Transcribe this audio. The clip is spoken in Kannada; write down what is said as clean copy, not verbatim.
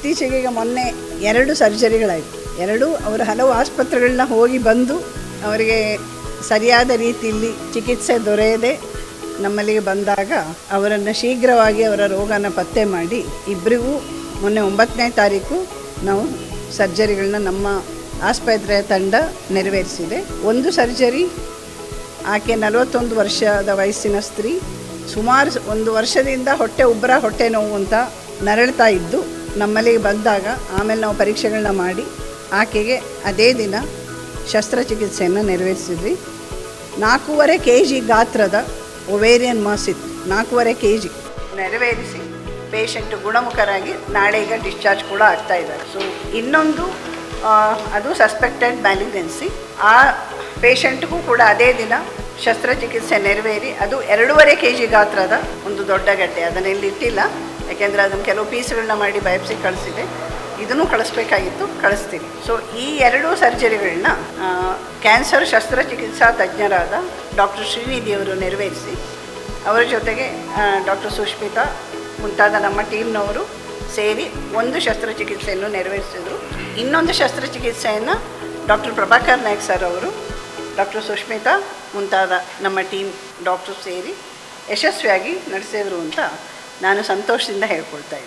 ಇತ್ತೀಚೆಗೆ ಈಗ ಮೊನ್ನೆ 2 ಸರ್ಜರಿಗಳಾಯಿತು. ಅವರು ಹಲವು ಆಸ್ಪತ್ರೆಗಳನ್ನ ಹೋಗಿ ಬಂದು ಅವರಿಗೆ ಸರಿಯಾದ ರೀತಿಯಲ್ಲಿ ಚಿಕಿತ್ಸೆ ದೊರೆಯದೆ ನಮ್ಮಲ್ಲಿಗೆ ಬಂದಾಗ ಅವರನ್ನು ಶೀಘ್ರವಾಗಿ ಅವರ ರೋಗನ ಪತ್ತೆ ಮಾಡಿ ಇಬ್ಬರಿಗೂ ಮೊನ್ನೆ 9ನೇ ತಾರೀಕು ನಾವು ಸರ್ಜರಿಗಳನ್ನ ನಮ್ಮ ಆಸ್ಪತ್ರೆಯ ತಂಡ ನೆರವೇರಿಸಿದೆ. ಒಂದು ಸರ್ಜರಿ ಆಕೆ 41 ವರ್ಷದ ವಯಸ್ಸಿನ ಸ್ತ್ರೀ, ಸುಮಾರು 1 ವರ್ಷದಿಂದ ಹೊಟ್ಟೆ ನೋವು ಅಂತ ನರಳ್ತಾ ಇದ್ದು ನಮ್ಮಲ್ಲಿಗೆ ಬಂದಾಗ ಆಮೇಲೆ ನಾವು ಪರೀಕ್ಷೆಗಳನ್ನ ಮಾಡಿ ಆಕೆಗೆ ಅದೇ ದಿನ ಶಸ್ತ್ರಚಿಕಿತ್ಸೆಯನ್ನು ನೆರವೇರಿಸಿದ್ವಿ. 4.5 kg ಗಾತ್ರದ ಒವೇರಿಯನ್ ಮಾಸ್ ಇತ್ತು. 4.5 kg ನೆರವೇರಿಸಿ ಪೇಷಂಟ್ ಗುಣಮುಖರಾಗಿ ನಾಳೆ ಈಗ ಡಿಸ್ಚಾರ್ಜ್ ಕೂಡ ಆಗ್ತಾ ಇದ್ದಾರೆ. ಸೊ ಇನ್ನೊಂದು ಅದು ಸಸ್ಪೆಕ್ಟೆಡ್ ಮ್ಯಾಲಿಗ್ನೆನ್ಸಿ. ಆ ಪೇಷಂಟ್ಗೂ ಕೂಡ ಅದೇ ದಿನ ಶಸ್ತ್ರಚಿಕಿತ್ಸೆ ನೆರವೇರಿ ಅದು 2.5 kg ಗಾತ್ರದ ಒಂದು ದೊಡ್ಡ ಗಡ್ಡೆ. ಅದನ್ನೆಲ್ಲಿ ಇಟ್ಟಿಲ್ಲ, ಯಾಕೆಂದರೆ ಅದನ್ನು ಕೆಲವು ಪೀಸ್ಗಳನ್ನ ಮಾಡಿ ಬಯೋಪ್ಸಿ ಕಳಿಸಿದೆ. ಇದನ್ನು ಕಳಿಸ್ಬೇಕಾಗಿತ್ತು, ಕಳಿಸ್ತೀನಿ. ಸೊ ಈ 2 ಸರ್ಜರಿಗಳನ್ನ ಕ್ಯಾನ್ಸರ್ ಶಸ್ತ್ರಚಿಕಿತ್ಸಾ ತಜ್ಞರಾದ ಡಾಕ್ಟರ್ ಶ್ರೀನಿಧಿಯವರು ನೆರವೇರಿಸಿ ಅವರ ಜೊತೆಗೆ ಡಾಕ್ಟರ್ ಸುಷ್ಮಿತಾ ಮುಂತಾದ ನಮ್ಮ ಟೀಮ್ನವರು ಸೇರಿ ಒಂದು ಶಸ್ತ್ರಚಿಕಿತ್ಸೆಯನ್ನು ನೆರವೇರಿಸಿದರು. ಇನ್ನೊಂದು ಶಸ್ತ್ರಚಿಕಿತ್ಸೆಯನ್ನು ಡಾಕ್ಟರ್ ಪ್ರಭಾಕರ್ ನಾಯ್ಕ್ ಸರ್ ಅವರು, ಡಾಕ್ಟರ್ ಸುಷ್ಮಿತಾ ಮುಂತಾದ ನಮ್ಮ ಟೀಮ್ ಡಾಕ್ಟರ್ ಸೇರಿ ಯಶಸ್ವಿಯಾಗಿ ನಡೆಸಿದರು ಅಂತ ನಾನು ಸಂತೋಷದಿಂದ ಹೇಳ್ಕೊಳ್ತಾ ಇದ್ದೀನಿ.